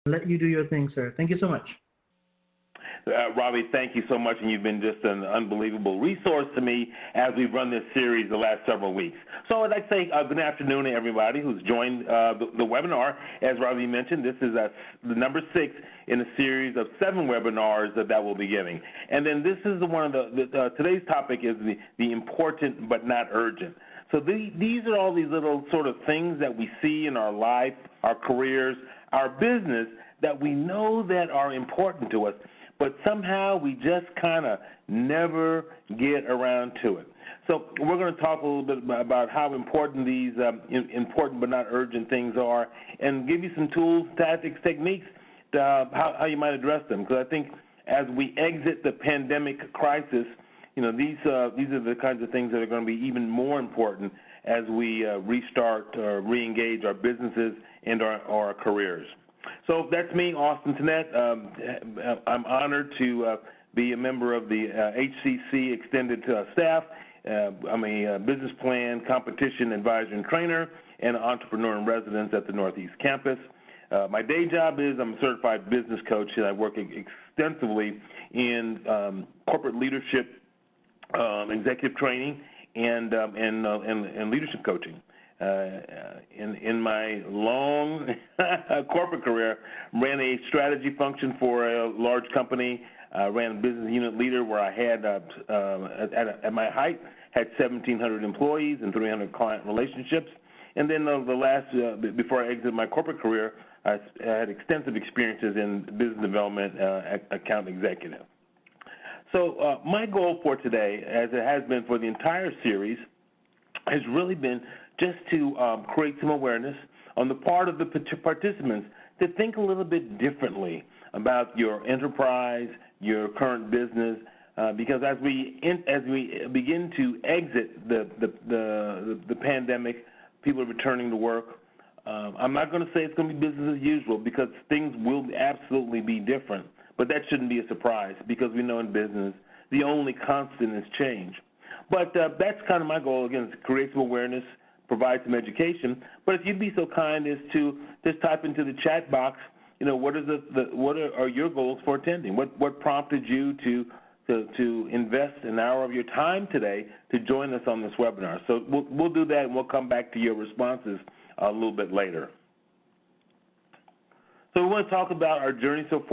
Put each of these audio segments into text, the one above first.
let you do your thing, sir. Thank you so much. Robbie, thank you so much, and you've been just an unbelievable resource to me as we've run this series the last several weeks. So I'd like to say good afternoon to everybody who's joined the webinar. As Robbie mentioned, this is the number 6 in a series of 7 webinars that we'll be giving. And then this is one of today's topic is the important but not urgent. So these are all these little sort of things that we see in our life, our careers, our business that we know that are important to us, but somehow we just kind of never get around to it. So we're going to talk a little bit about how important these important but not urgent things are, and give you some tools, tactics, techniques to how you might address them. Because I think as we exit the pandemic crisis, these are the kinds of things that are going to be even more important as we restart or re-engage our businesses and our careers. So that's me, Austin Tennett. I'm honored to be a member of the HCC extended staff. I'm a business plan, competition advisor and trainer, and an entrepreneur in residence at the Northeast campus. My day job is I'm a certified business coach, and I work extensively in corporate leadership, executive training, and leadership coaching. In my long corporate career, ran a strategy function for a large company. Ran a business unit leader where I had, at my height, had 1,700 employees and 300 client relationships. And then before I exited my corporate career, I had extensive experiences in business development, account executive. So my goal for today, as it has been for the entire series, has really been just to create some awareness on the part of the participants to think a little bit differently about your enterprise, your current business, because as we begin to exit the pandemic, people are returning to work. I'm not going to say it's going to be business as usual, because things will absolutely be different, but that shouldn't be a surprise, because we know in business the only constant is change. But that's kind of my goal, again, is to create some awareness, provide some education. But if you'd be so kind as to just type into the chat box, what are your goals for attending? What prompted you to invest an hour of your time today to join us on this webinar? So we'll do that, and we'll come back to your responses a little bit later. So we want to talk about our journey so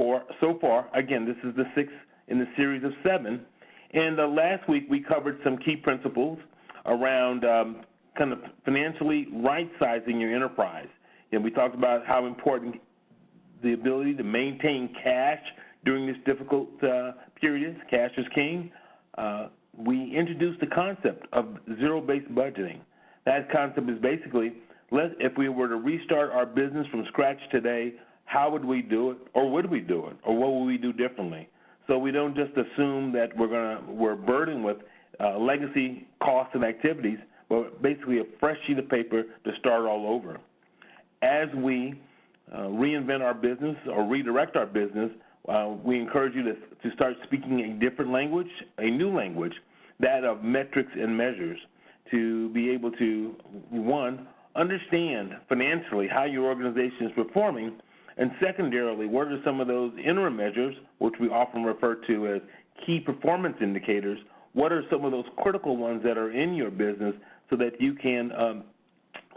far. Again, this is the 6th in the series of 7. And last week we covered some key principles around kind of financially right-sizing your enterprise. And we talked about how important the ability to maintain cash during this difficult period. Cash is king. We introduced the concept of zero-based budgeting. That concept is basically, if we were to restart our business from scratch today, how would we do it, or would we do it, or what would we do differently? So we don't just assume that we're burdened with legacy costs and activities, but basically a fresh sheet of paper to start all over. As we reinvent our business or redirect our business, we encourage you to start speaking a different language, a new language, that of metrics and measures, to be able to, one, understand financially how your organization is performing, and secondarily, what are some of those interim measures, which we often refer to as key performance indicators, what are some of those critical ones that are in your business so that you can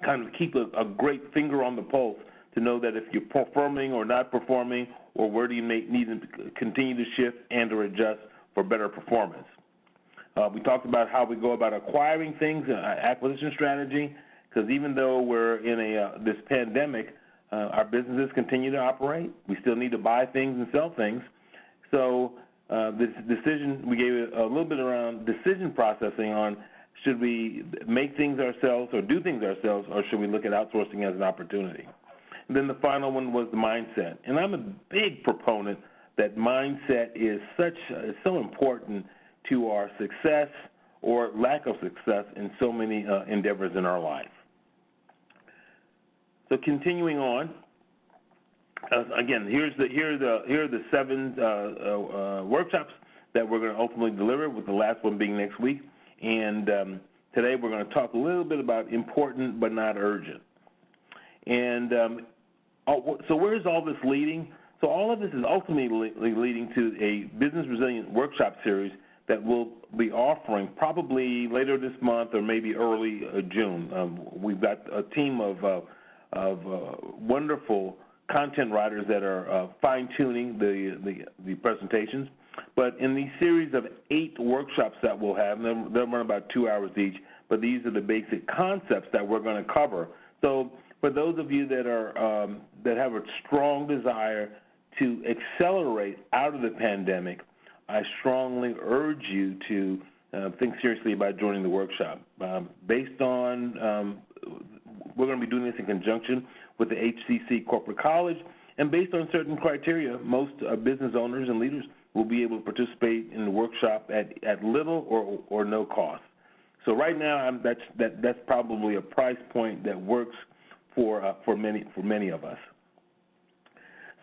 kind of keep a great finger on the pulse to know that if you're performing or not performing, or where do you need to continue to shift and or adjust for better performance. We talked about how we go about acquiring things, acquisition strategy, because even though we're in this pandemic, our businesses continue to operate. We still need to buy things and sell things. So this decision, we gave it a little bit around decision processing on should we make things ourselves or do things ourselves, or should we look at outsourcing as an opportunity. And then the final one was the mindset. And I'm a big proponent that mindset is so important to our success or lack of success in so many endeavors in our life. So continuing on, again, here are the 7 workshops that we're going to ultimately deliver, with the last one being next week. And today we're going to talk a little bit about important but not urgent. And So where is all this leading? So all of this is ultimately leading to a business resilience workshop series that we'll be offering probably later this month or maybe early June. We've got a team of wonderful content writers that are fine-tuning the presentations. But in these series of 8 workshops that we'll have, and they'll run about 2 hours each, but these are the basic concepts that we're going to cover. So for those of you that are that have a strong desire to accelerate out of the pandemic, I strongly urge you to think seriously about joining the workshop. Based on, we're going to be doing this in conjunction with the HCC Corporate College, and based on certain criteria, most business owners and leaders will be able to participate in the workshop at little or no cost. So right now, that's probably a price point that works for many of us.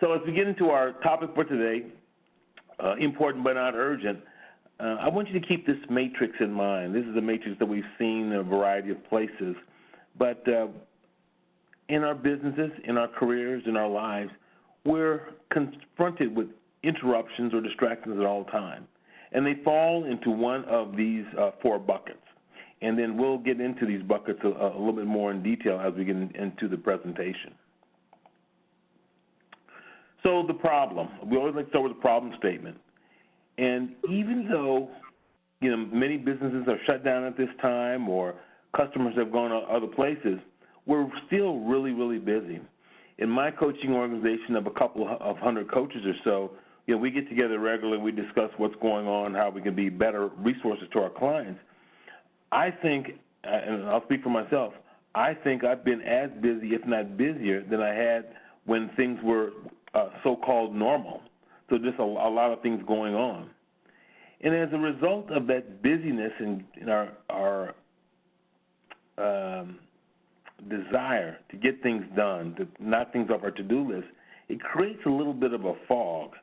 So as we get into our topic for today, important but not urgent, I want you to keep this matrix in mind. This is a matrix that we've seen in a variety of places, but in our businesses, in our careers, in our lives, we're confronted with interruptions or distractions at all time, and they fall into one of these 4 buckets. And then we'll get into these buckets a little bit more in detail as we get into the presentation. So the problem, we always like to start with the problem statement. And even though many businesses are shut down at this time or customers have gone to other places, we're still really, really busy. In my coaching organization of a couple of hundred coaches or so, we get together regularly, we discuss what's going on, how we can be better resources to our clients. I think, and I'll speak for myself, I think I've been as busy, if not busier, than I had when things were so-called normal. So just a lot of things going on. And as a result of that busyness and our desire to get things done, to knock things off our to-do list, it creates a little bit of a fog.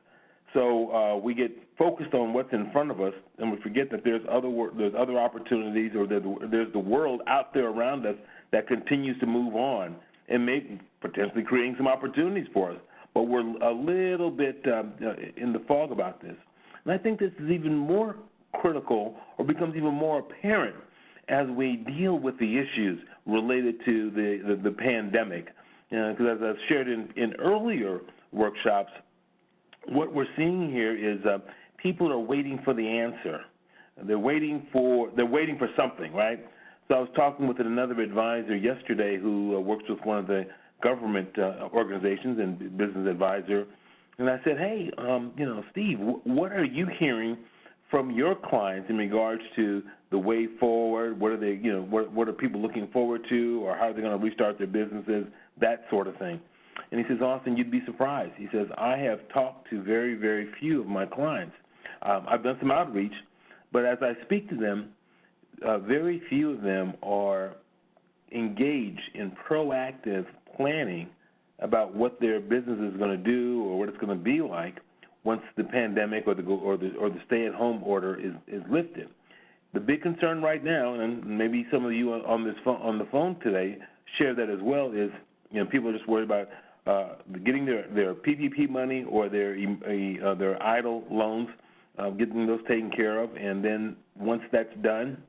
So we get focused on what's in front of us, and we forget that there's other opportunities, or there's the world out there around us that continues to move on and maybe potentially creating some opportunities for us. But we're a little bit in the fog about this. And I think this is even more critical, or becomes even more apparent, as we deal with the issues related to the pandemic. Because as I've shared in earlier workshops, what we're seeing here is people are waiting for the answer. They're waiting for something, right? So I was talking with another advisor yesterday who works with one of the government organizations and business advisor, and I said, hey, Steve, what are you hearing from your clients in regards to the way forward? What are they, what are people looking forward to, or how are they going to restart their businesses, that sort of thing? And he says, Austin, you'd be surprised. He says, I have talked to very, very few of my clients. I've done some outreach, but as I speak to them, very few of them are engaged in proactive planning about what their business is going to do or what it's going to be like once the pandemic or the stay-at-home order is lifted. The big concern right now, and maybe some of you on the phone today share that as well, is people are just worried about getting their PPP money or their EIDL loans, getting those taken care of, and then once that's done,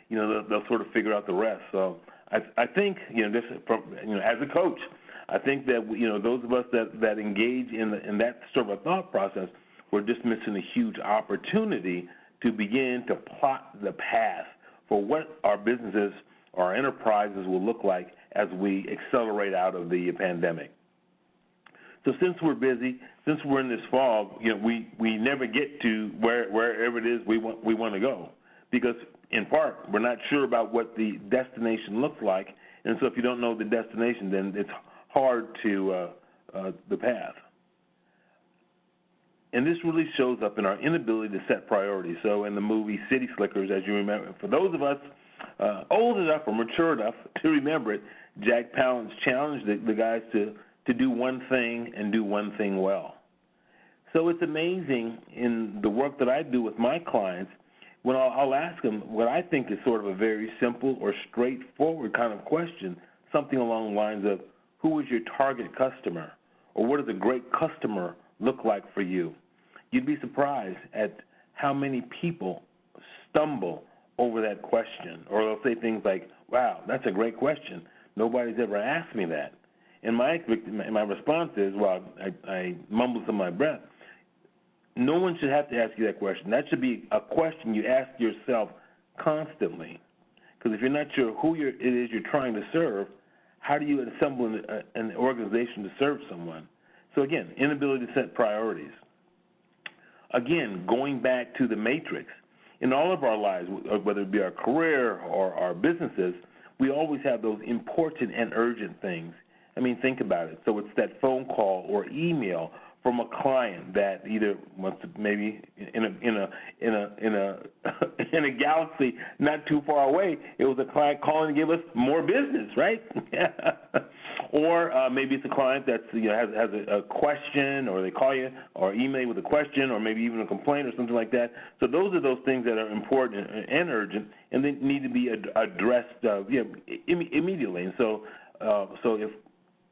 they'll sort of figure out the rest. So I think just as a coach, I think that those of us that engage in that sort of a thought process, we're just missing a huge opportunity to begin to plot the path for what our businesses, our enterprises will look like as we accelerate out of the pandemic. So since we're busy, since we're in this fog, we never get to wherever it is we want to go, because in part we're not sure about what the destination looks like, and so if you don't know the destination, then it's hard to the path. And this really shows up in our inability to set priorities. So in the movie City Slickers, as you remember, for those of us old enough or mature enough to remember it, Jack Palance challenged the guys to do one thing and do one thing well. So it's amazing in the work that I do with my clients, when I'll ask them what I think is sort of a very simple or straightforward kind of question, something along the lines of, Who is your target customer? Or what does a great customer look like for you? You'd be surprised at how many people stumble over that question. Or they'll say things like, wow, that's a great question. Nobody's ever asked me that. And my response is, well, I mumble to my breath, no one should have to ask you that question. That should be a question you ask yourself constantly. Because if you're not sure who it is you're trying to serve, how do you assemble an organization to serve someone? So again, inability to set priorities. Again, going back to the matrix, in all of our lives, whether it be our career or our businesses, we always have those important and urgent things. I mean, think about it. So it's that phone call or email from a client that either wants to maybe in a galaxy not too far away, it was a client calling to give us more business, right? Or maybe it's a client that has a question, or they call you or email you with a question, or maybe even a complaint or something like that. So those are those things that are important and urgent, and they need to be addressed immediately. And so if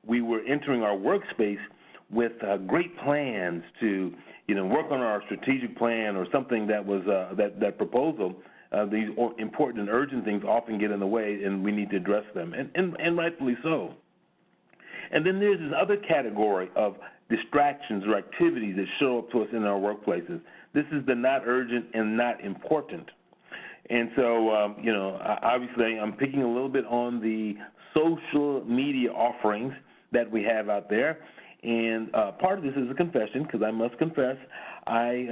we were entering our workspace with great plans to, work on our strategic plan or something that was that proposal, these important and urgent things often get in the way, and we need to address them, and rightfully so. And then there's this other category of distractions or activities that show up to us in our workplaces. This is the not urgent and not important. And so, obviously I'm picking a little bit on the social media offerings that we have out there. And part of this is a confession, because I must confess, I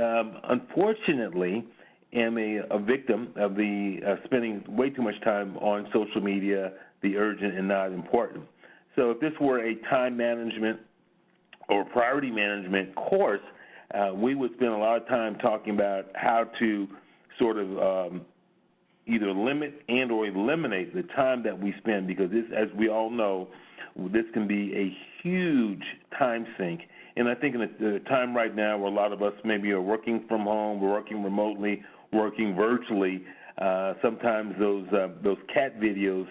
unfortunately am a victim of the spending way too much time on social media, the urgent and not important. So if this were a time management or priority management course, we would spend a lot of time talking about how to sort of either limit and or eliminate the time that we spend, because this, as we all know, this can be a huge time sink. And I think in a time right now where a lot of us maybe are working from home, we're working remotely, working virtually, sometimes those cat videos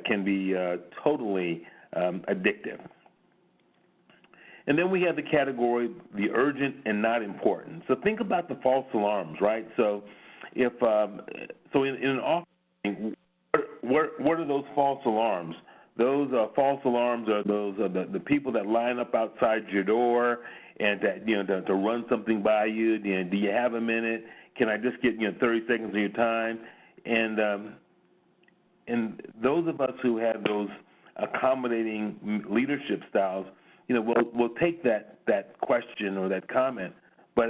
can be totally addictive. And then we have the category, the urgent and not important. So think about the false alarms, right? So if in an office, what are those false alarms? Those false alarms are those the people that line up outside your door and that to run something by you. Do you have a minute? Can I just get 30 seconds of your time? And those of us who have those accommodating leadership styles, we'll take that question or that comment, but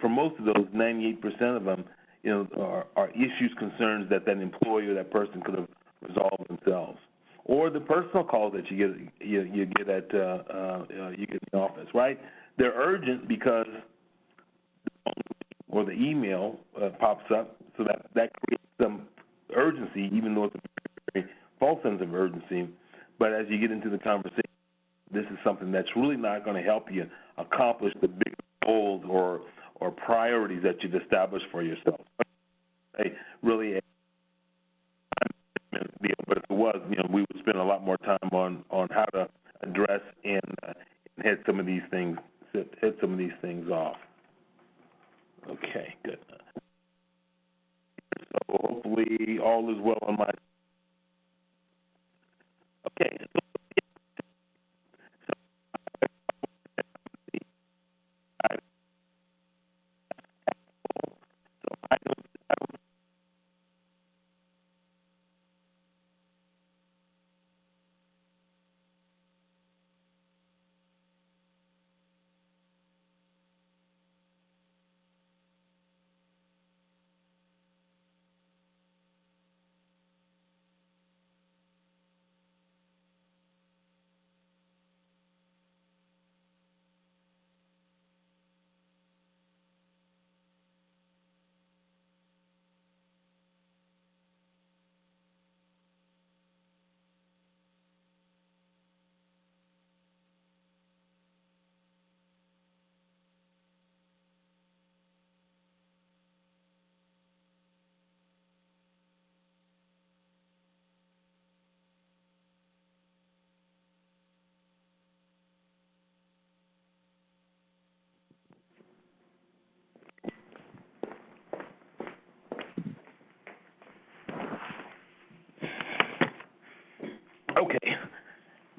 for most of those, 98% of them, are issues, concerns that employee or that person could have resolved themselves, or the personal calls that you get at you get in the office, right? They're urgent because or the email pops up, so that creates some urgency, even though it's a very false sense of urgency. But as you get into the conversation, this is something that's really not going to help you accomplish the big goals or priorities that you've established for yourself. Really, but if it was, we would spend a lot more time on how to address and hit some of these things off. Okay, good. So hopefully all is well on my. Okay. Okay.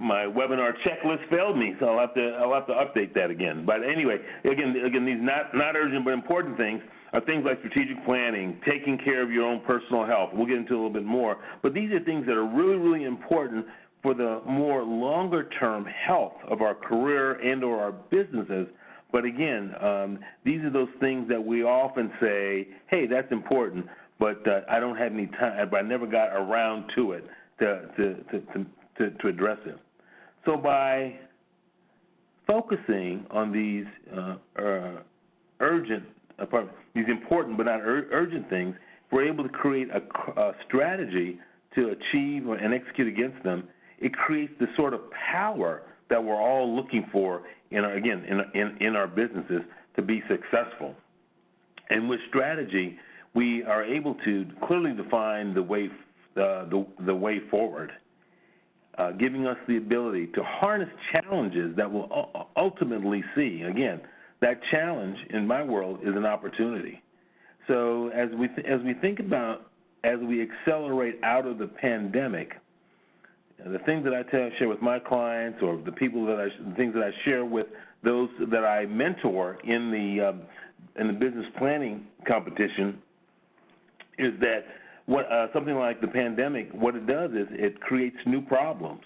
My webinar checklist failed me, so I'll have to update that again. But anyway, again, these not urgent but important things are things like strategic planning, taking care of your own personal health. We'll get into a little bit more, but these are things that are really, really important for the more longer-term health of our career and/or our businesses. But again, these are those things that we often say, "Hey, that's important," but I don't have any time. But I never got around to it to address it. So by focusing on these these important but not urgent things, we're able to create a strategy to achieve and execute against them. It creates the sort of power that we're all looking for in our businesses to be successful. And with strategy, we are able to clearly define the way forward. Giving us the ability to harness challenges that will ultimately see. Again, that challenge in my world is an opportunity. So as we think about as we accelerate out of the pandemic, the things that I share with my clients, or the things that I share with those that I mentor in the business planning competition, is that something like the pandemic, what it does is it creates new problems,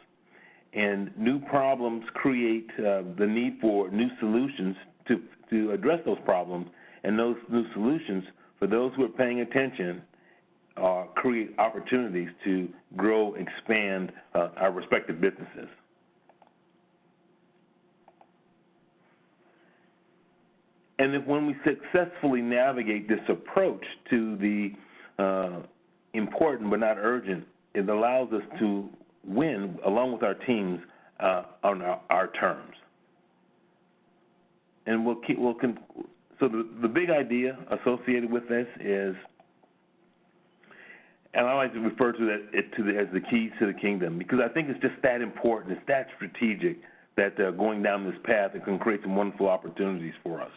and new problems create the need for new solutions to address those problems, and those new solutions, for those who are paying attention, create opportunities to grow, expand our respective businesses. And when we successfully navigate this approach to the important but not urgent, it allows us to win along with our teams on our terms. And so the big idea associated with this is, and I like to refer to that as the keys to the kingdom, because I think it's just that important, it's that strategic, that going down this path, it can create some wonderful opportunities for us.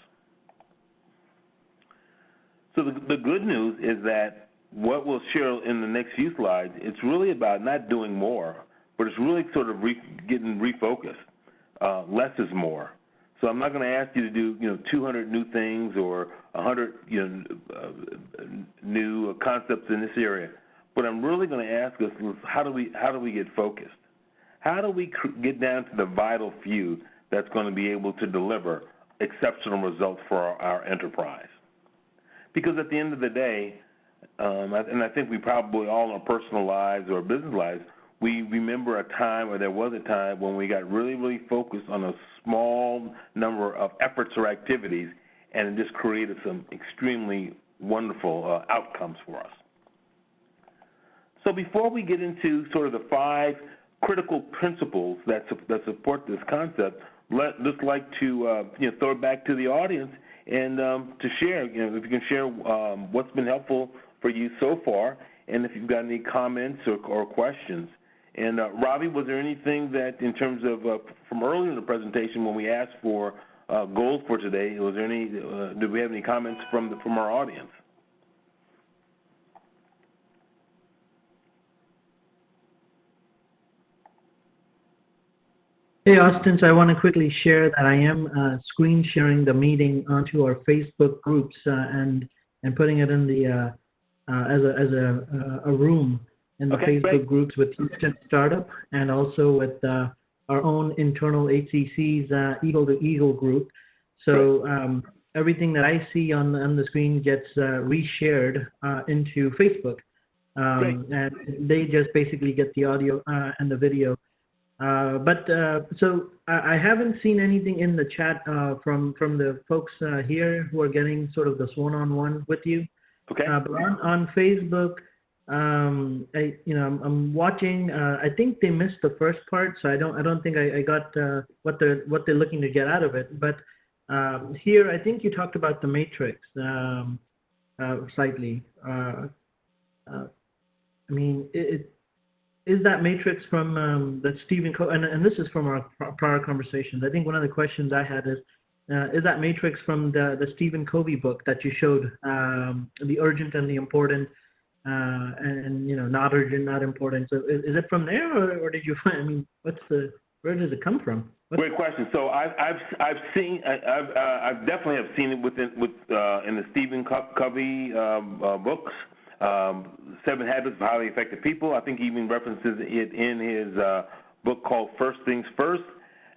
So the good news is that what we'll share in the next few slides, it's really about not doing more, but it's really sort of getting refocused. Less is more. So I'm not going to ask you to do 200 new things or 100 new concepts in this area. What I'm really going to ask us is how do we get focused? How do we get down to the vital few that's going to be able to deliver exceptional results for our enterprise? Because at the end of the day, and I think we probably all in our personal lives or business lives, we remember a time, or there was a time, when we got really, really focused on a small number of efforts or activities, and it just created some extremely wonderful outcomes for us. So before we get into sort of the 5 critical principles that support this concept, just like to throw it back to the audience and to share, if you can share what's been helpful for you so far, and if you've got any comments or questions. And Robbie, was there anything that, in terms of from earlier in the presentation when we asked for goals for today, was there any? Did we have any comments from our audience? Hey, Austin, so I want to quickly share that I am screen sharing the meeting onto our Facebook groups and putting it in the as a room in the Facebook great. groups with Houston Startup, and also with our own internal HCC's Eagle to Eagle group. So everything that I see on the screen gets reshared into Facebook, and they just basically get the audio and the video. So I haven't seen anything in the chat from the folks here who are getting sort of this one-on-one with you. Okay. But on Facebook, I'm watching. I think they missed the first part, so I don't think I got what they're looking to get out of it. But here, I think you talked about the matrix slightly. Is that matrix from that Stephen Covey, and this is from our prior conversations. I think one of the questions I had is that matrix from the Stephen Covey book that you showed, the urgent and the important, and not urgent, not important. So is it from there, or did you find? I mean, where does it come from? Great question. So I've definitely have seen it in the Stephen Covey books, 7 Habits of Highly Effective People. I think he even references it in his book called First Things First.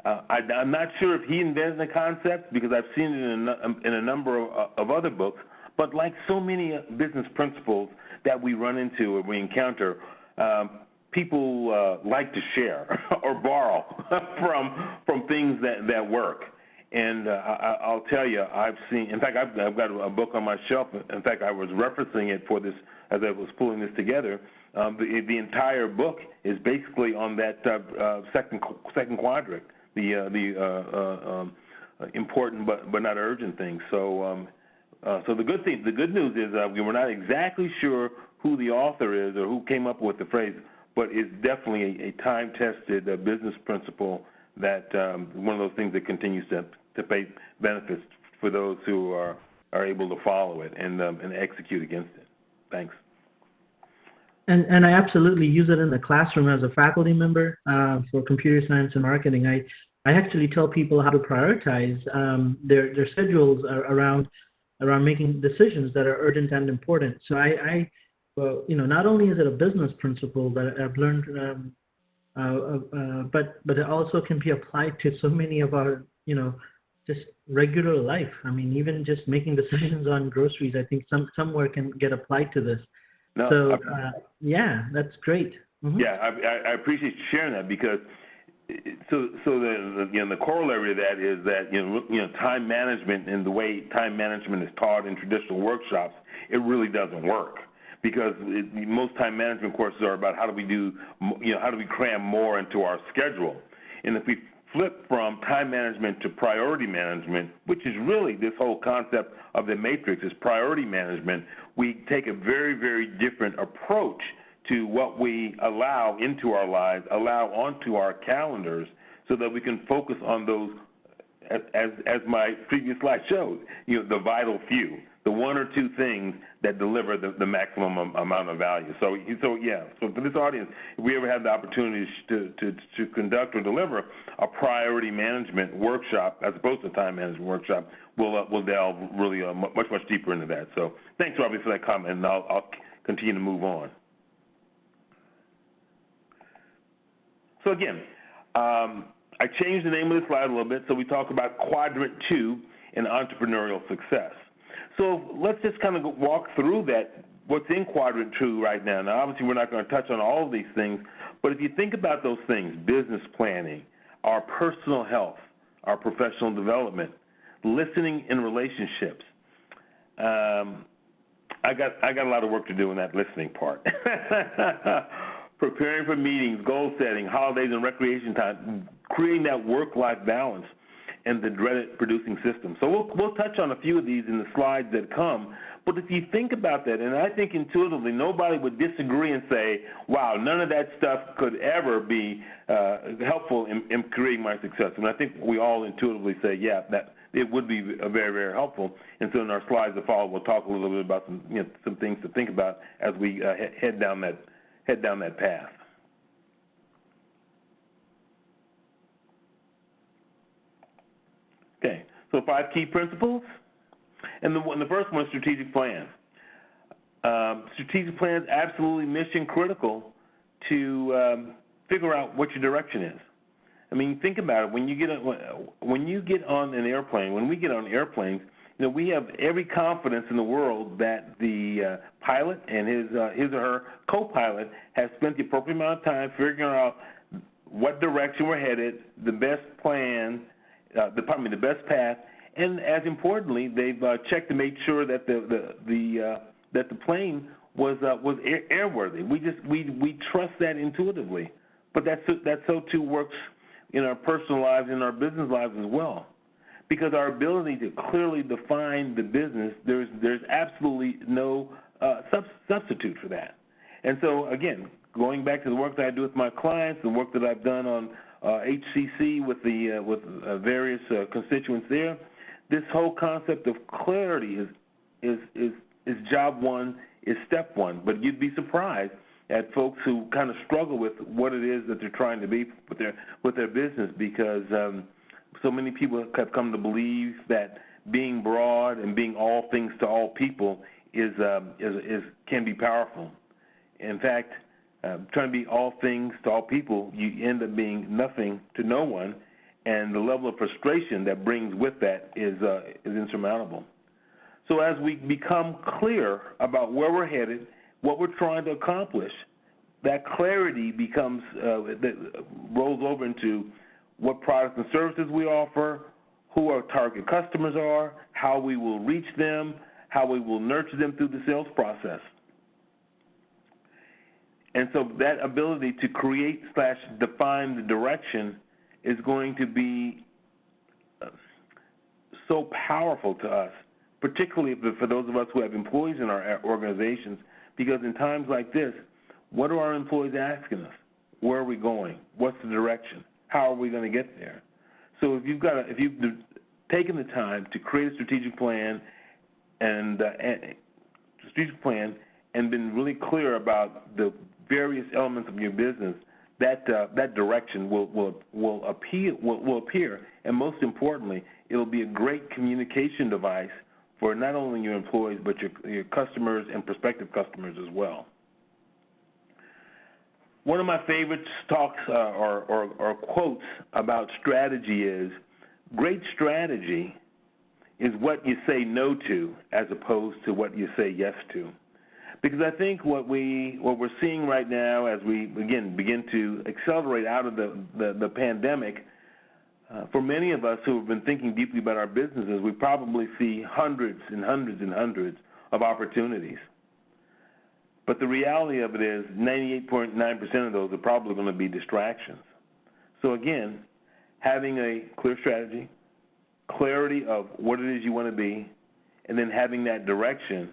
I'm not sure if he invented the concept because I've seen it in a number of other books. But like so many business principles that we run into or we encounter, people like to share or borrow from things that work. And I'll tell you, I've seen. In fact, I've got a book on my shelf. In fact, I was referencing it for this as I was pulling this together. The entire book is basically on that second quadrant, the important but not urgent things. So the good news is we're not exactly sure who the author is or who came up with the phrase, but it's definitely a time-tested business principle that one of those things that continues to pay benefits for those who are able to follow it and execute against it. Thanks. And I absolutely use it in the classroom as a faculty member for computer science and marketing. I actually tell people how to prioritize their schedules around making decisions that are urgent and important. So well, not only is it a business principle that I've learned, but it also can be applied to so many of our, just regular life. I mean, even just making decisions on groceries, I think somewhere can get applied to this. No, so, yeah, that's great. Mm-hmm. Yeah, I appreciate you sharing that because the corollary to that is that time management and the way time management is taught in traditional workshops, it really doesn't work because most time management courses are about how do we cram more into our schedule, and if we flip from time management to priority management, which is really this whole concept of the matrix is priority management, we take a very, very different approach to what we allow into our lives, allow onto our calendars, so that we can focus on those, as my previous slide showed, the vital few, the one or two things that deliver the maximum amount of value. So for this audience, if we ever have the opportunity to conduct or deliver a priority management workshop as opposed to a time management workshop, we'll delve really much deeper into that. So thanks, Robbie, for that comment, and I'll continue to move on. So again, I changed the name of the slide a little bit, so we talk about Quadrant 2 in entrepreneurial success. So let's just kind of walk through that, what's in Quadrant 2 right now. Now, obviously, we're not going to touch on all of these things, but if you think about those things, business planning, our personal health, our professional development, listening in relationships, I got a lot of work to do in that listening part. Preparing for meetings, goal setting, holidays and recreation time, creating that work-life balance, and the dreaded producing system. So we'll touch on a few of these in the slides that come. But if you think about that, and I think intuitively nobody would disagree and say, wow, none of that stuff could ever be helpful in creating my success. And I think we all intuitively say, yeah, that it would be very, very helpful. And so in our slides that follow, we'll talk a little bit about some things to think about as we head down that path. Okay, so 5 key principles, and the first one is strategic plan. Strategic plan is absolutely mission critical to figure out what your direction is. I mean, think about it. When you get on an airplane, when we get on airplanes, we have every confidence in the world that the pilot and his or her co-pilot has spent the appropriate amount of time figuring out what direction we're headed, the best plan, the best path, and as importantly, they've checked to make sure that the plane was airworthy. We trust that intuitively, but that so too works in our personal lives and our business lives as well. Because our ability to clearly define the business, there's absolutely no substitute for that. And so, again, going back to the work that I do with my clients, the work that I've done on HCC with various constituents there, this whole concept of clarity is job one is step one. But you'd be surprised at folks who kind of struggle with what it is that they're trying to be with their business, because so many people have come to believe that being broad and being all things to all people can be powerful. In fact, trying to be all things to all people, you end up being nothing to no one, and the level of frustration that brings with that is insurmountable. So as we become clear about where we're headed, what we're trying to accomplish, that clarity becomes rolls over into what products and services we offer, who our target customers are, how we will reach them, how we will nurture them through the sales process. And so that ability to create/define the direction is going to be so powerful to us, particularly for those of us who have employees in our organizations, because in times like this, what are our employees asking us? Where are we going? What's the direction? How are we going to get there? So if you've taken the time to create a strategic plan and been really clear about the various elements of your business, that direction will appear, and most importantly, it'll be a great communication device for not only your employees but your customers and prospective customers as well. One of my favorite talks or quotes about strategy is, great strategy is what you say no to as opposed to what you say yes to. Because I think what we're seeing right now as we, again, begin to accelerate out of the pandemic, for many of us who have been thinking deeply about our businesses, we probably see hundreds and hundreds and hundreds of opportunities. But the reality of it is 98.9% of those are probably going to be distractions. So again, having a clear strategy, clarity of what it is you want to be, and then having that direction,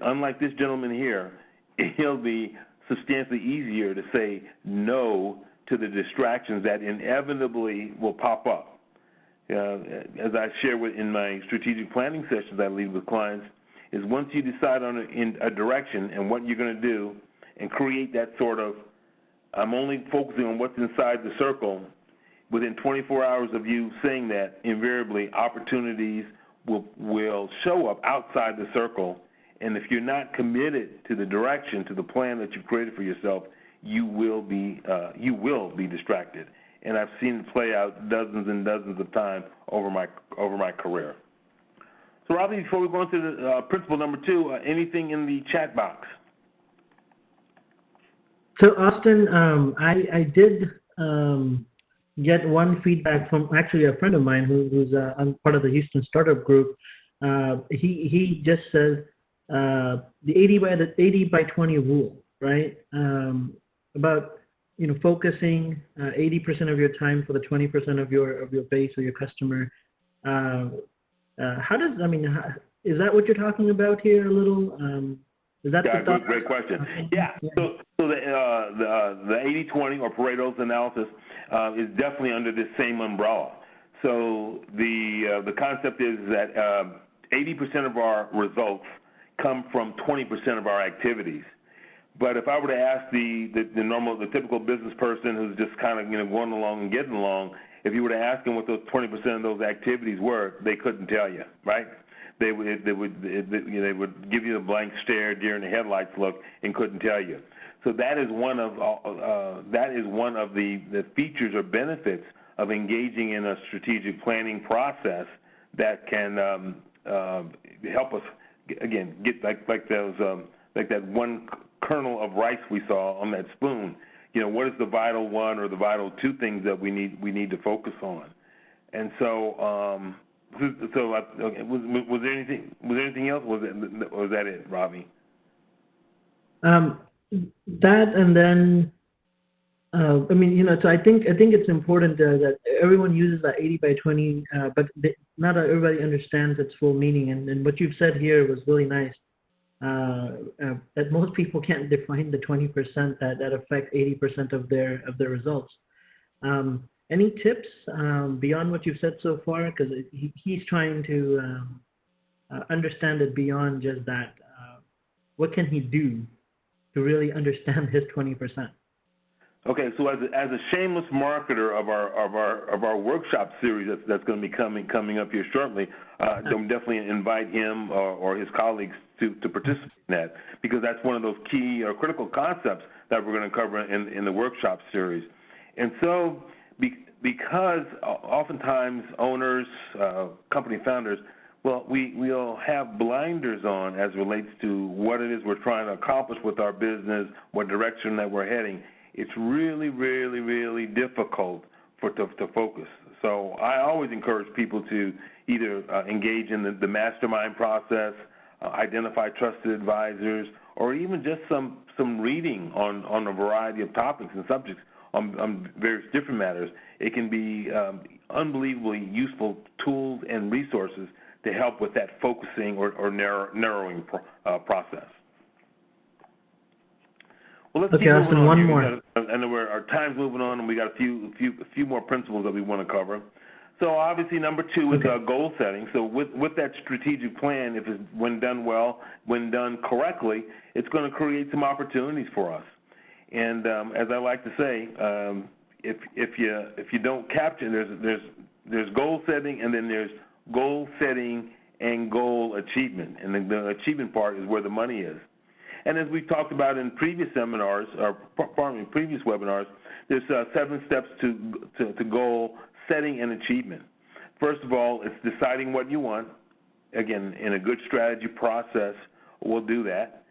unlike this gentleman here, it'll be substantially easier to say no to the distractions that inevitably will pop up. As I share in my strategic planning sessions I lead with clients, is once you decide on a direction and what you're going to do and create that sort of, I'm only focusing on what's inside the circle, within 24 hours of you saying that, invariably opportunities will show up outside the circle. And if you're not committed to the direction, to the plan that you've created for yourself, you will be distracted. And I've seen it play out dozens and dozens of times over my career. So, Robbie, before we go into the principle number 2, anything in the chat box? So, Austin, I did get one feedback from actually a friend of mine who's part of the Houston Startup Group. He just says the 80 by 20 rule, right? About focusing 80% of your time for the 20% of your base or your customer. Is that what you're talking about here a little? Is that the thought? Great question. Yeah. So the 80-20 or Pareto's analysis is definitely under this same umbrella. So the concept is that 80% of our results come from 20% of our activities. But if I were to ask the typical business person who's just kind of going along and getting along, if you were to ask them what those 20% of those activities were, they couldn't tell you, right? They would give you the blank stare, deer in the headlights look, and couldn't tell you. So that is one of the features or benefits of engaging in a strategic planning process that can help us again get like that one kernel of rice we saw on that spoon. What is the vital one or the vital 2 things that we need to focus on? And so, was there anything else? Was that it, Robbie? That and then, so I think it's important that everyone uses that 80 by 20, but not everybody understands its full meaning. And what you've said here was really nice. That most people can't define the 20% that affect 80% of their results. Any tips beyond what you've said so far? Because he's trying to understand it beyond just that. what can he do to really understand his 20%? Okay, so as a shameless marketer of our workshop series that's going to be coming up here shortly, I'm definitely invite him or his colleagues to participate in that, because that's one of those key or critical concepts that we're going to cover in the workshop series. And so because oftentimes owners, company founders, well, we'll have blinders on as it relates to what it is we're trying to accomplish with our business, what direction that we're heading. It's really, really, really difficult to focus. So I always encourage people to either engage in the mastermind process, identify trusted advisors, or even just some reading on a variety of topics and subjects on various different matters. It can be unbelievably useful tools and resources to help with that focusing or narrowing process. Well, let's keep moving on. One more. I know our time's moving on, and we got a few more principles that we want to cover. So obviously, number 2 is goal setting. So with that strategic plan, when done well, when done correctly, it's going to create some opportunities for us. And as I like to say, if you don't capture, there's goal setting, and then there's goal setting and goal achievement. And the achievement part is where the money is. And as we've talked about in previous seminars, or previous webinars, there's 7 steps to goal setting and achievement. First of all, it's deciding what you want. Again, in a good strategy process, we'll do that.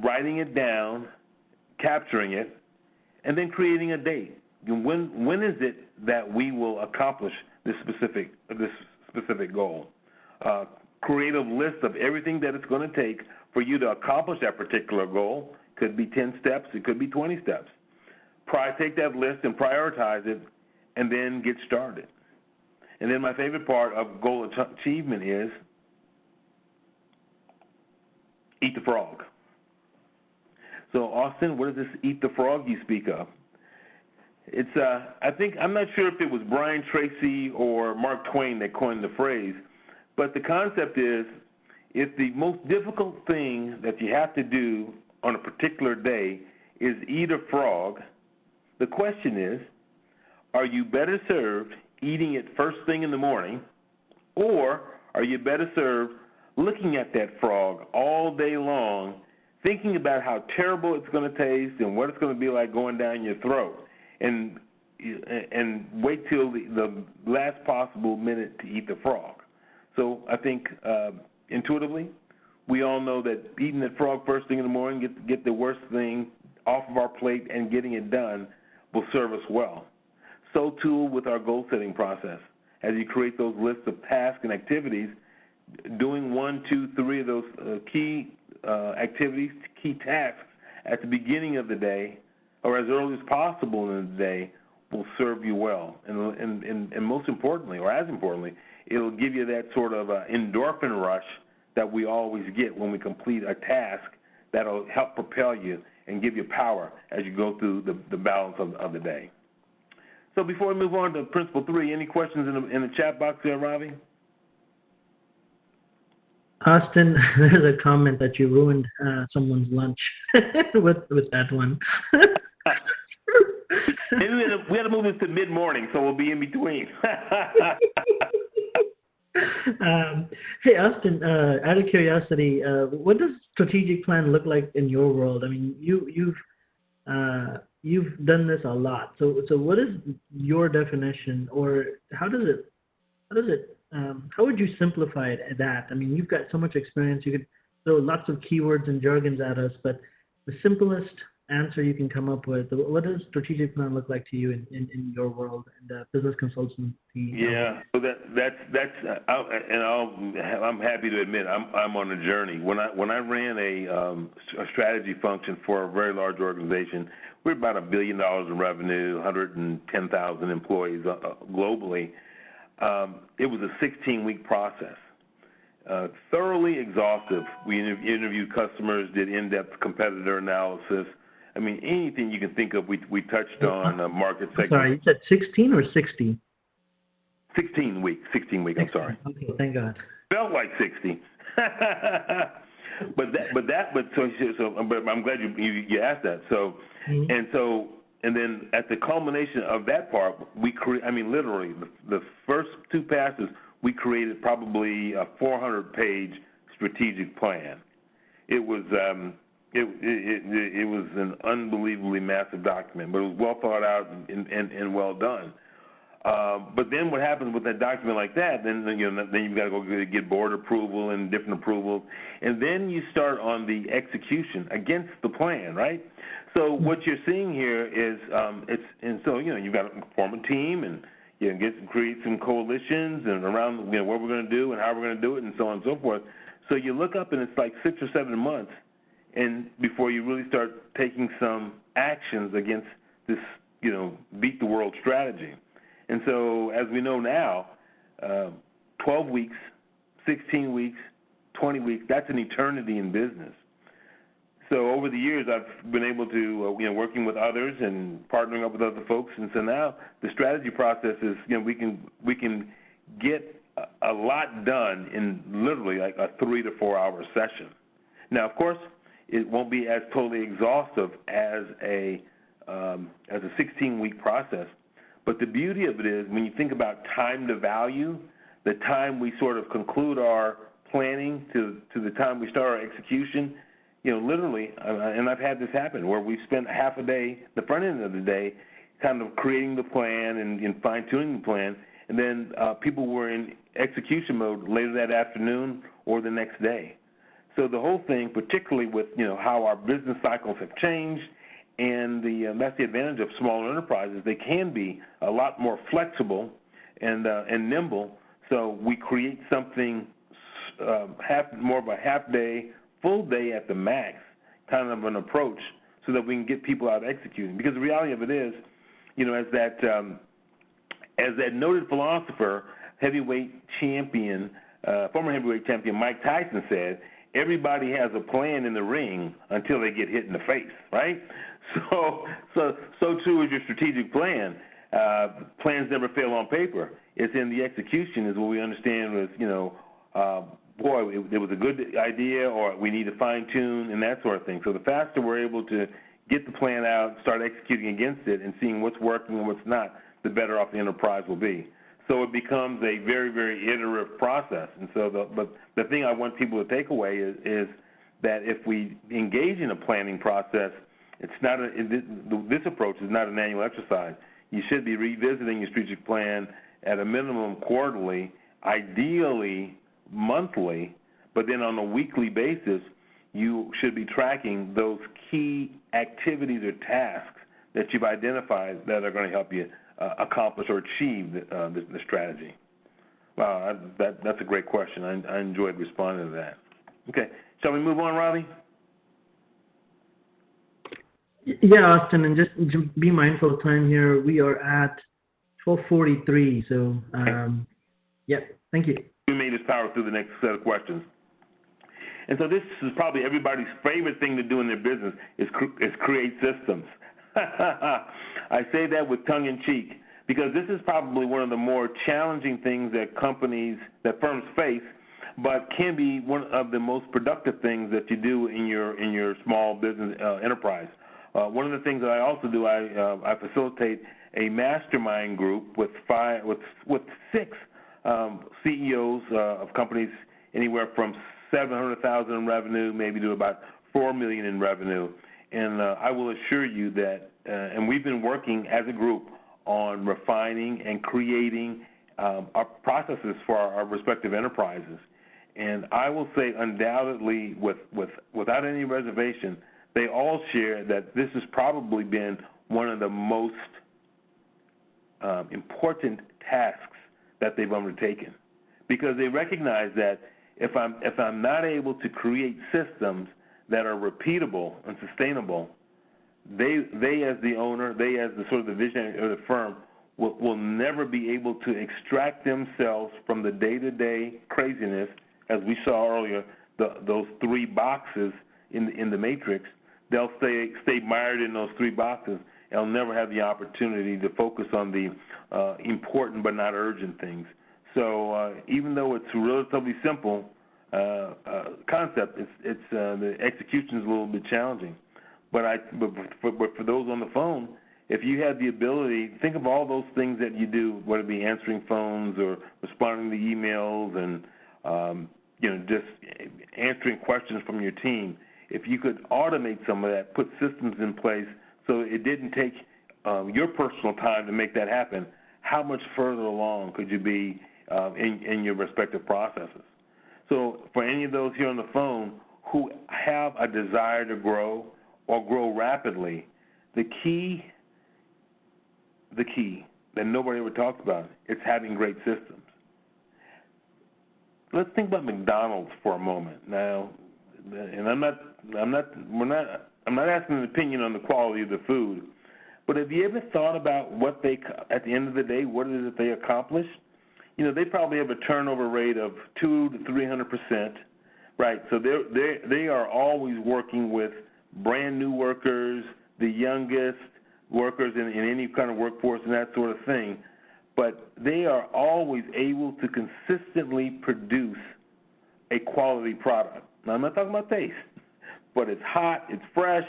Writing it down, capturing it, and then creating a date. When is it that we will accomplish this specific goal? Create a list of everything that it's going to take for you to accomplish that particular goal. Could be 10 steps, it could be 20 steps. Take that list and prioritize it, and then get started. And then my favorite part of goal achievement is eat the frog. So Austin, what is this eat the frog you speak of? It's I'm not sure if it was Brian Tracy or Mark Twain that coined the phrase, but the concept is, if the most difficult thing that you have to do on a particular day is eat a frog, the question is, are you better served eating it first thing in the morning, or are you better served looking at that frog all day long, thinking about how terrible it's going to taste and what it's going to be like going down your throat, and wait till the last possible minute to eat the frog? So I think intuitively, we all know that eating that frog first thing in the morning, get the worst thing off of our plate and getting it done will serve us well. So too with our goal-setting process. As you create those lists of tasks and activities, doing 1, 2, 3 of those key activities, key tasks at the beginning of the day or as early as possible in the day will serve you well. And most importantly, or as importantly, it'll give you that sort of endorphin rush that we always get when we complete a task that'll help propel you and give you power as you go through the balance of the day. So before we move on to Principle 3, any questions in the chat box there, Ravi? Austin, there's a comment that you ruined someone's lunch with that one. Maybe we had to move this to mid-morning, so we'll be in between. Hey, Austin, out of curiosity, what does strategic plan look like in your world? I mean, you've done this a lot. So what is your definition, or how would you simplify that? I mean, you've got so much experience. You could throw lots of keywords and jargons at us, but the simplest answer you can come up with, what does strategic plan look like to you in your world and business consultancy? Yeah, so I'm happy to admit I'm on a journey. When I ran a strategy function for a very large organization, we're about $1 billion in revenue, 110,000 employees globally. It was a 16-week process, thoroughly exhaustive. We interviewed customers, did in-depth competitor analysis. I mean, anything you can think of, we touched on market segments. Sorry, you said 16 or 60? 16 weeks, I'm sorry. Okay, thank God. Felt like 60. but I'm glad you asked that. So, and then at the culmination of that part, literally the first two passes, we created probably a 400-page strategic plan. It was it was an unbelievably massive document, but it was well thought out and well done. But then what happens with that document like that? Then you've got to go get board approval and different approvals, and then you start on the execution against the plan, right? So what you're seeing here is you've got to form a team and create some coalitions and around what we're going to do and how we're going to do it and so on and so forth. So you look up and it's like 6 or 7 months, and before you really start taking some actions against this beat the world strategy. And so, as we know now, 12 weeks, 16 weeks, 20 weeks, that's an eternity in business. So over the years, I've been able to, working with others and partnering up with other folks, and so now the strategy process is, we can get a lot done in literally like a 3 to 4 hour session. Now, of course, it won't be as totally exhaustive as a 16-week process. But the beauty of it is when you think about time to value, the time we sort of conclude our planning to the time we start our execution, literally, and I've had this happen where we spent half a day, the front end of the day, kind of creating the plan and fine-tuning the plan, and then people were in execution mode later that afternoon or the next day. So the whole thing, particularly with how our business cycles have changed, and that's the advantage of smaller enterprises. They can be a lot more flexible and nimble. So we create something more of a half day, full day at the max, kind of an approach, so that we can get people out executing. Because the reality of it is, as that noted philosopher, heavyweight champion, former heavyweight champion Mike Tyson said, everybody has a plan in the ring until they get hit in the face, right? So too is your strategic plan. Plans never fail on paper. It's in the execution is what we understand was, it was a good idea, or we need to fine-tune and that sort of thing. So the faster we're able to get the plan out, start executing against it, and seeing what's working and what's not, the better off the enterprise will be. So it becomes a very, very iterative process. And so but the thing I want people to take away is that if we engage in a planning process, it's not this approach is not an annual exercise. You should be revisiting your strategic plan at a minimum quarterly, ideally monthly, but then on a weekly basis, you should be tracking those key activities or tasks that you've identified that are going to help you accomplish or achieve the strategy. Wow, that's a great question. I enjoyed responding to that. Okay, shall we move on, Robbie? Yeah, Austin, and just be mindful of time here. We are at 12:43, so thank you. We may just power through the next set of questions. And so this is probably everybody's favorite thing to do in their business is create systems. I say that with tongue in cheek because this is probably one of the more challenging things that firms face, but can be one of the most productive things that you do in your small business enterprise. One of the things that I also do, I facilitate a mastermind group with 6 CEOs of companies anywhere from $700,000 in revenue, maybe to about $4 million in revenue. And I will assure you that, and we've been working as a group on refining and creating our processes for our respective enterprises. And I will say undoubtedly, without any reservation, they all share that this has probably been one of the most important tasks that they've undertaken, because they recognize that if I'm not able to create systems that are repeatable and sustainable, they as the owner, they as the sort of the visionary of the firm will never be able to extract themselves from the day-to-day craziness, as we saw earlier, those 3 boxes in the matrix. They'll stay mired in those 3 boxes. They'll never have the opportunity to focus on the important but not urgent things. So even though it's relatively simple, concept. It's the execution is a little bit challenging. But for those on the phone, if you had the ability, think of all those things that you do, whether it be answering phones or responding to emails and just answering questions from your team. If you could automate some of that, put systems in place so it didn't take your personal time to make that happen, how much further along could you be in your respective processes? So for any of those here on the phone who have a desire to grow or grow rapidly, the key that nobody ever talks about is having great systems. Let's think about McDonald's for a moment now, and I'm not asking an opinion on the quality of the food, but have you ever thought about what they, at the end of the day, what it is that they accomplish? They probably have a turnover rate of 200 to 300%, right? So they are always working with brand new workers, the youngest workers in any kind of workforce and that sort of thing. But they are always able to consistently produce a quality product. Now, I'm not talking about taste, but it's hot, it's fresh.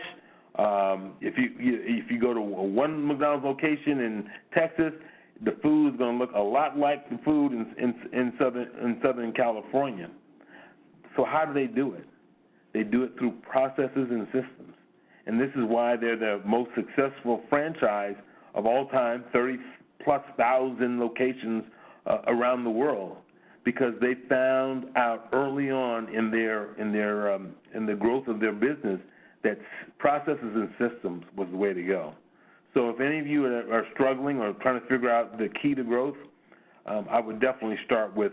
If you go to one McDonald's location in Texas, the food is going to look a lot like the food in Southern California. So how do they do it? They do it through processes and systems. And this is why they're the most successful franchise of all time, 30-plus thousand locations around the world, because they found out early on in the growth of their business that processes and systems was the way to go. So if any of you are struggling or trying to figure out the key to growth, I would definitely start with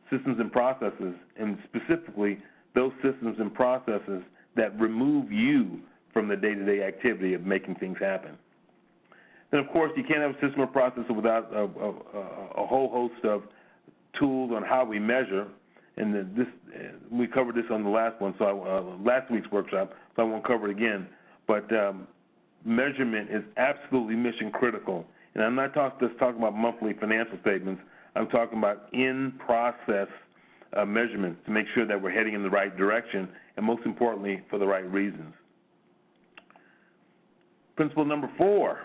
systems and processes, and specifically those systems and processes that remove you from the day-to-day activity of making things happen. Then, of course, you can't have a system or process without a whole host of tools on how we measure. And we covered this on the last one, last week's workshop, so I won't cover it again. But measurement is absolutely mission critical. And I'm not just talking about monthly financial statements. I'm talking about in-process measurements to make sure that we're heading in the right direction, and most importantly, for the right reasons. Principle number 4,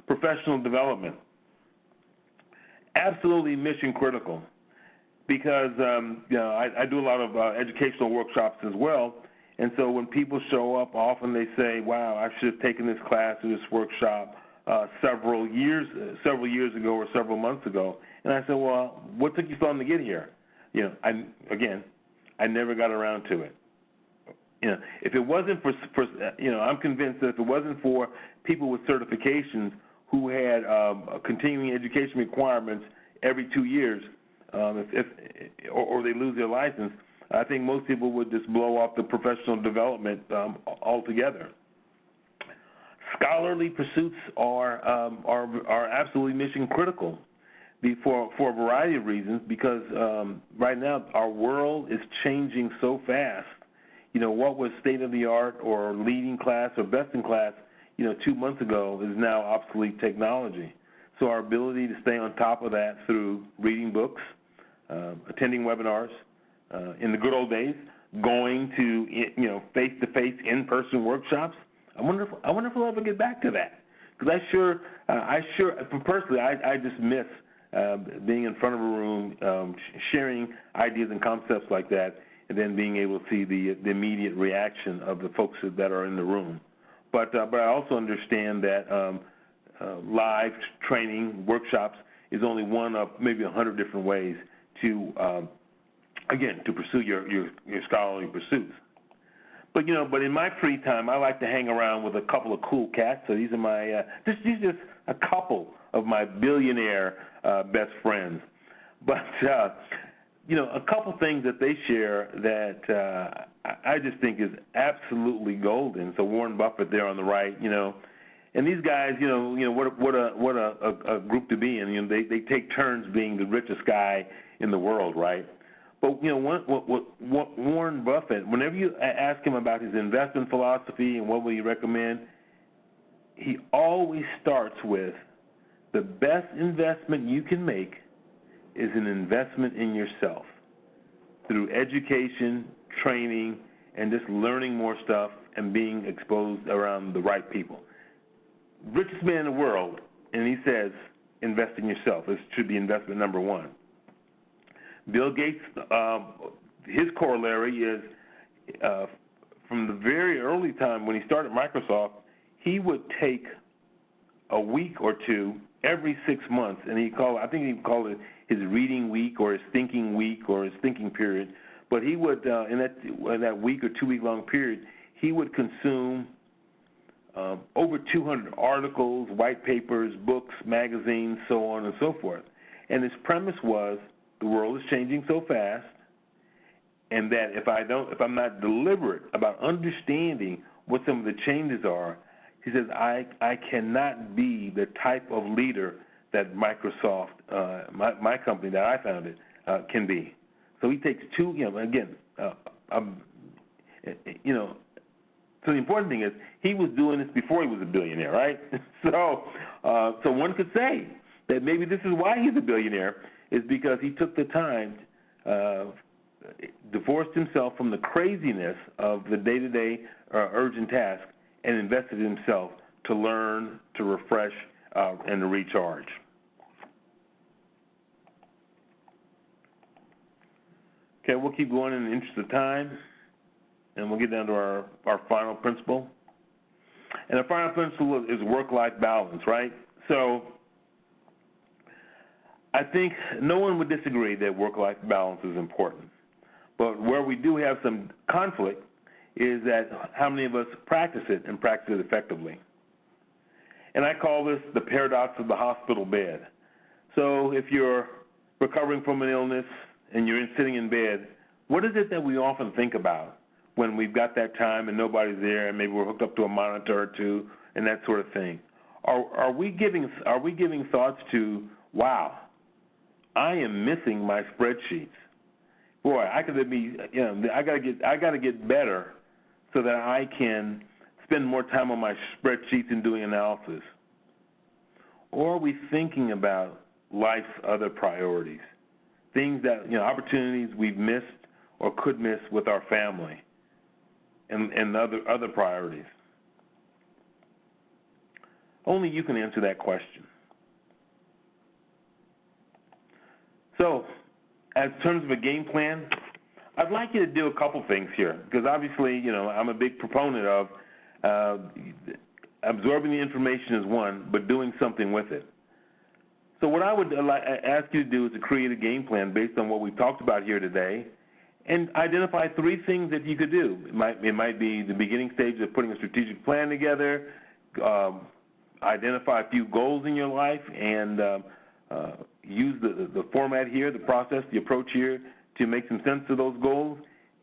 professional development. Absolutely mission critical, because I do a lot of educational workshops as well, and so when people show up, often they say, "Wow, I should have taken this class or this workshop several years ago or several months ago." And I said, "Well, what took you so long to get here?" I never got around to it. If it wasn't for I'm convinced that if it wasn't for people with certifications who had continuing education requirements every 2 years, or they lose their license, I think most people would just blow off the professional development altogether. Scholarly pursuits are absolutely mission critical for a variety of reasons, because right now our world is changing so fast. What was state-of-the-art or leading class or best in class, 2 months ago is now obsolete technology. So our ability to stay on top of that through reading books, attending webinars, in the good old days, going to, face-to-face in-person workshops. I wonder if we'll ever get back to that. Because personally, I just miss being in front of a room, sharing ideas and concepts like that, and then being able to see the immediate reaction of the folks that are in the room. But I also understand that live training workshops is only one of maybe 100 different ways to pursue your scholarly pursuits. But in my free time, I like to hang around with a couple of cool cats. So these are my just a couple of my billionaire best friends. But a couple things that they share that I just think is absolutely golden. So Warren Buffett there on the right, and these guys, what a group to be in. They take turns being the richest guy in the world, right? But what Warren Buffett, whenever you ask him about his investment philosophy and what will you recommend, he always starts with the best investment you can make is an investment in yourself. through education, training, and just learning more stuff and being exposed around the right people. Richest man in the world, and he says, invest in yourself. This should be investment number one. Bill Gates, his corollary is from the very early time when he started Microsoft, he would take a week or two every 6 months, and he called it his reading week or his thinking week or his thinking period. But he would, in that week or 2 week long period, he would consume over 200 articles, white papers, books, magazines, so on and so forth. And his premise was the world is changing so fast, and that if I'm not deliberate about understanding what some of the changes are, he says I cannot be the type of leader that Microsoft, my company that I founded, can be. So he takes two. So the important thing is he was doing this before he was a billionaire, right? So one could say that maybe this is why he's a billionaire, is because he took the time, divorced himself from the craziness of the day-to-day urgent task, and invested in himself to learn, to refresh, and to recharge. Okay, we'll keep going in the interest of time, and we'll get down to our final principle. And our final principle is work-life balance, right? So I think no one would disagree that work-life balance is important. But where we do have some conflict is that how many of us practice it and practice it effectively. And I call this the paradox of the hospital bed. So if you're recovering from an illness and you're sitting in bed, what is it that we often think about when we've got that time and nobody's there and maybe we're hooked up to a monitor or two and that sort of thing? Are we giving thoughts to, wow, I am missing my spreadsheets. Boy, I got to get better so that I can spend more time on my spreadsheets and doing analysis. Or are we thinking about life's other priorities, things that, opportunities we've missed or could miss with our family, and other priorities? Only you can answer that question. So, as terms of a game plan, I'd like you to do a couple things here, because obviously, I'm a big proponent of absorbing the information is one, but doing something with it. So what I would ask you to do is to create a game plan based on what we've talked about here today, and identify 3 things that you could do. It might be the beginning stage of putting a strategic plan together, identify a few goals in your life, and use the format here, the process, the approach here to make some sense of those goals.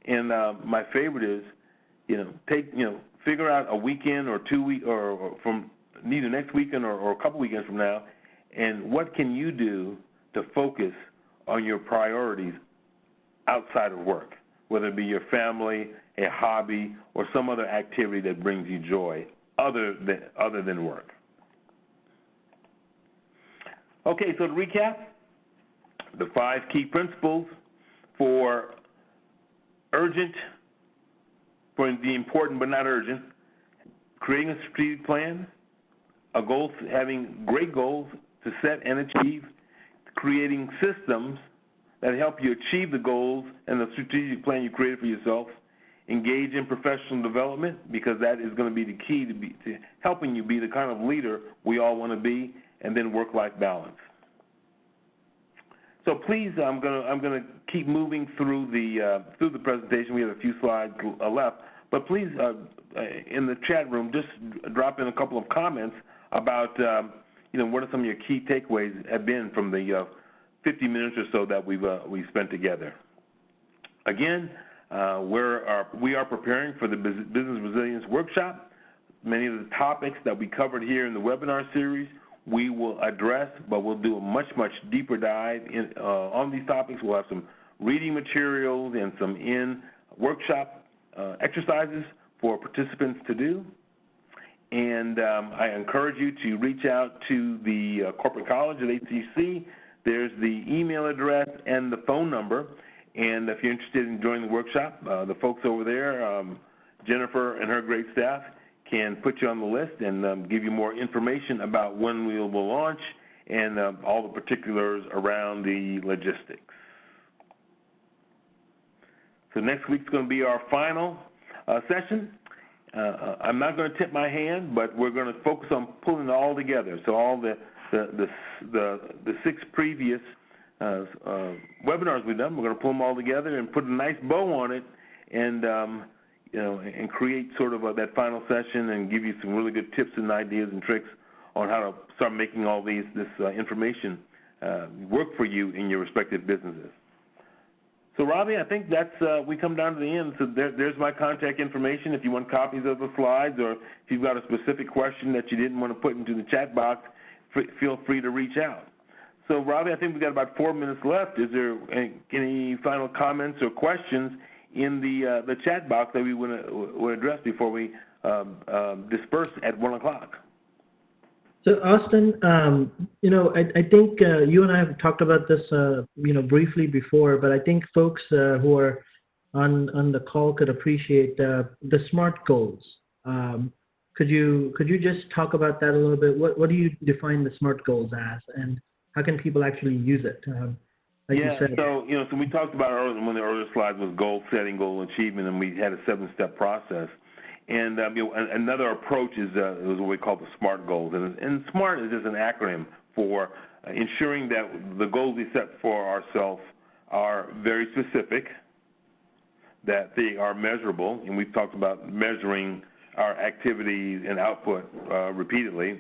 And my favorite is, figure out a weekend or 2 weeks, or from either next weekend or a couple weekends from now, and what can you do to focus on your priorities outside of work, whether it be your family, a hobby, or some other activity that brings you joy other than work. Okay, so to recap, the 5 key principles for urgent, for the important but not urgent: creating a strategic plan, having great goals to set and achieve, creating systems that help you achieve the goals and the strategic plan you created for yourself, engage in professional development, because that is going to be the key to helping you be the kind of leader we all want to be, and then work-life balance. So please, I'm going to keep moving through the presentation. We have a few slides left, but please, in the chat room, just drop in a couple of comments about what are some of your key takeaways have been from the 50 minutes or so that we've spent together. Again, we are preparing for the Business Resilience Workshop. Many of the topics that we covered here in the webinar series we will address, but we'll do a much, much deeper dive on these topics. We'll have some reading materials and some in-workshop exercises for participants to do. And I encourage you to reach out to the corporate college at HCC. There's the email address and the phone number. And if you're interested in joining the workshop, the folks over there, Jennifer and her great staff, can put you on the list and give you more information about when we will launch and all the particulars around the logistics. So next week's going to be our final session. I'm not going to tip my hand, but we're going to focus on pulling it all together. So all the 6 previous webinars we've done, we're going to pull them all together and put a nice bow on it, and and create sort of that final session and give you some really good tips and ideas and tricks on how to start making all this information work for you in your respective businesses. So, Robbie, I think that's we come down to the end. So there's my contact information. If you want copies of the slides, or if you've got a specific question that you didn't want to put into the chat box, feel free to reach out. So, Robbie, I think we've got about 4 minutes left. Is there any final comments or questions in the chat box that we want to address before we disperse at 1 o'clock? So, Austin, I think you and I have talked about this, briefly before, but I think folks who are on the call could appreciate the SMART goals. Could you just talk about that a little bit? What do you define the SMART goals as, and how can people actually use it? You said. So we talked about earlier, one of the earlier slides was goal setting, goal achievement, and we had a 7-step process. And another approach is what we call the SMART goals. And SMART is just an acronym for ensuring that the goals we set for ourselves are very specific, that they are measurable, and we've talked about measuring our activities and output repeatedly,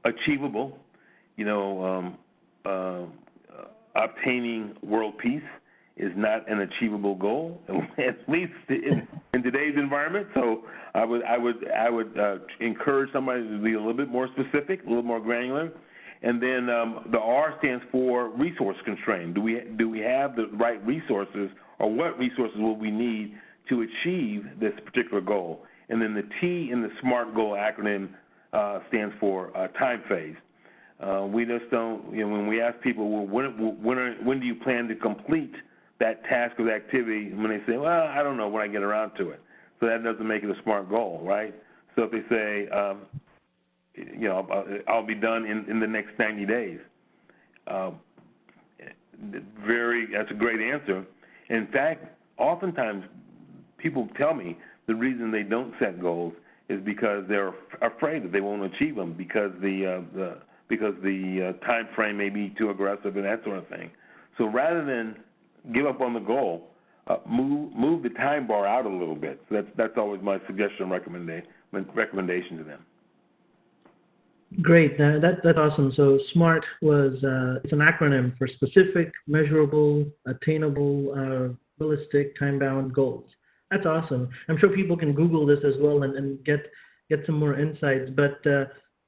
achievable, obtaining world peace is not an achievable goal, at least in today's environment. So I would encourage somebody to be a little bit more specific, a little more granular. And then the R stands for resource constraint. Do we have the right resources, or what resources will we need to achieve this particular goal? And then the T in the SMART goal acronym stands for time phase. We just don't, when we ask people, well, when do you plan to complete that task or activity, when they say, well, I don't know when I get around to it. So that doesn't make it a SMART goal, right? So if they say, I'll be done in the next 90 days, that's a great answer. In fact, oftentimes people tell me the reason they don't set goals is because they're afraid that they won't achieve them because the time frame may be too aggressive and that sort of thing. So rather than give up on the goal, move the time bar out a little bit. So that's always my suggestion, recommendation to them. Great, that's awesome. So SMART was it's an acronym for specific, measurable, attainable, realistic, time-bound goals. That's awesome. I'm sure people can Google this as well and get some more insights. But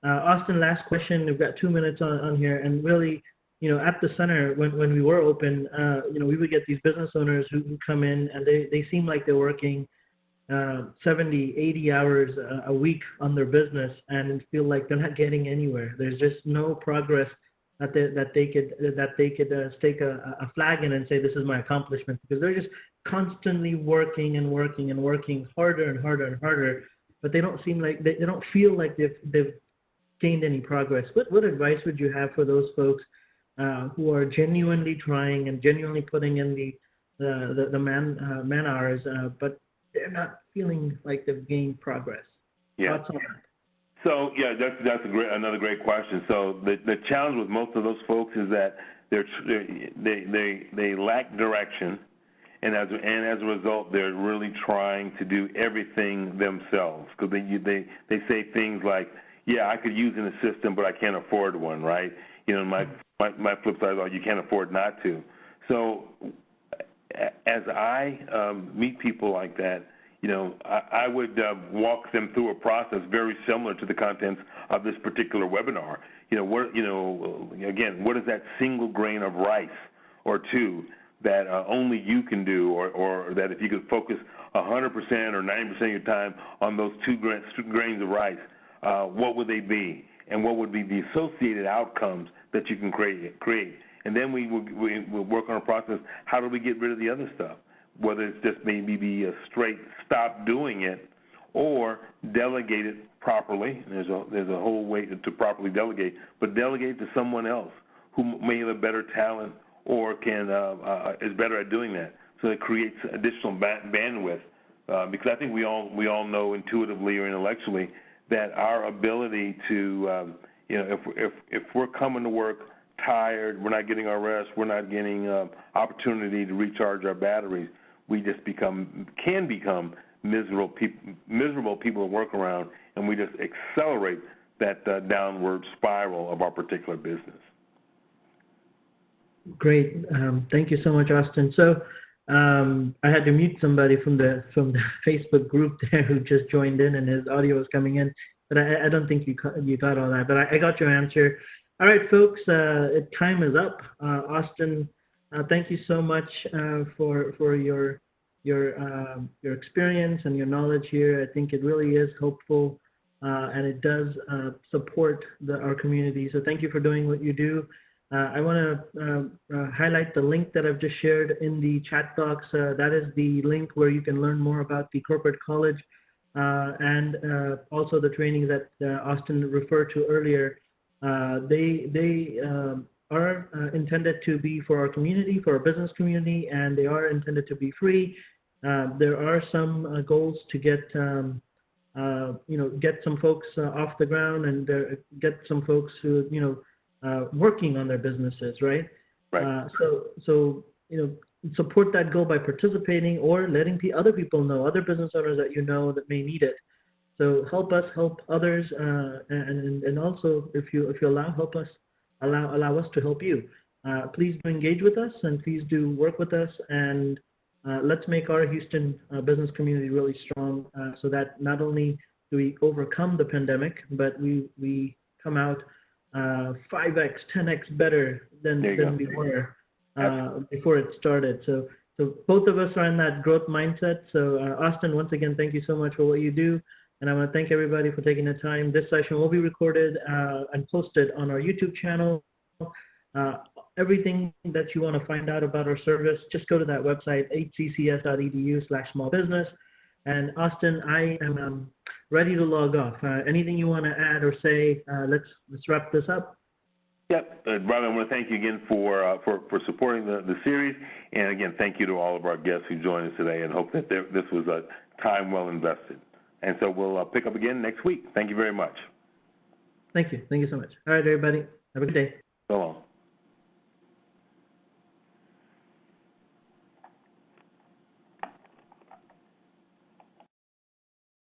Austin, last question. We've got 2 minutes on here, and really, at the center, when we were open, we would get these business owners who come in, and they seem like they're working 70, 80 hours a week on their business and feel like they're not getting anywhere. There's just no progress that they could stake a flag in and say, this is my accomplishment, because they're just constantly working and working and working harder and harder and harder, but they don't seem like they don't feel like they've gained any progress. What advice would you have for those folks who are genuinely trying and genuinely putting in the man hours, but they're not feeling like they've gained progress? Yeah. Thoughts on that? So that's another great question. So the challenge with most of those folks is that they lack direction, and as a result, they're really trying to do everything themselves, because they say things like, yeah, I could use an assistant, but I can't afford one, right? My flip side is, you can't afford not to. So as I meet people like that, I would walk them through a process very similar to the contents of this particular webinar. Again, what is that single grain of rice or two that only you can do, or that if you could focus 100% or 90% of your time on those two grains of rice, what would they be? And what would be the associated outcomes that you can create? and then we'll work on a process. How do we get rid of the other stuff? Whether it's just maybe be a straight stop doing it, or delegate it properly. There's a whole way to properly delegate, but delegate to someone else who may have a better talent or is better at doing that. So it creates additional bandwidth, because I think we all know intuitively or intellectually that our ability to, if we're coming to work tired, we're not getting our rest, we're not getting opportunity to recharge our batteries, we just can become miserable people to work around, and we just accelerate that downward spiral of our particular business. Great. Thank you so much, Austin. So I had to mute somebody from the Facebook group there who just joined in, and his audio was coming in, but I don't think you got all that, but I got your answer. All right, folks, time is up. Austin, thank you so much for your experience and your knowledge here. I think it really is helpful, and it does support our community. So thank you for doing what you do. I want to highlight the link that I've just shared in the chat box. That is the link where you can learn more about the corporate college and also the trainings that Austin referred to earlier. They are intended to be for our community, for our business community, and they are intended to be free. There are some goals to get some folks off the ground and get some folks who working on their businesses, right? Right. So support that goal by participating or letting other people know, other business owners that that may need it. So help us help others, and also if you allow, help us allow us to help you. Please do engage with us, and please do work with us, and let's make our Houston business community really strong, so that not only do we overcome the pandemic, but we come out 5x, 10x better than we were before it started. So both of us are in that growth mindset. So Austin, once again, thank you so much for what you do. And I want to thank everybody for taking the time. This session will be recorded and posted on our YouTube channel. Everything that you want to find out about our service, just go to that website, hccs.edu/smallbusiness. And Austin, I am ready to log off. Anything you want to add or say? Let's wrap this up. Yep, Rob, I want to thank you again for supporting the series, and again, thank you to all of our guests who joined us today, and hope that this was a time well invested. And so we'll pick up again next week. Thank you very much. Thank you. Thank you so much. All right, everybody. Have a good day. So long.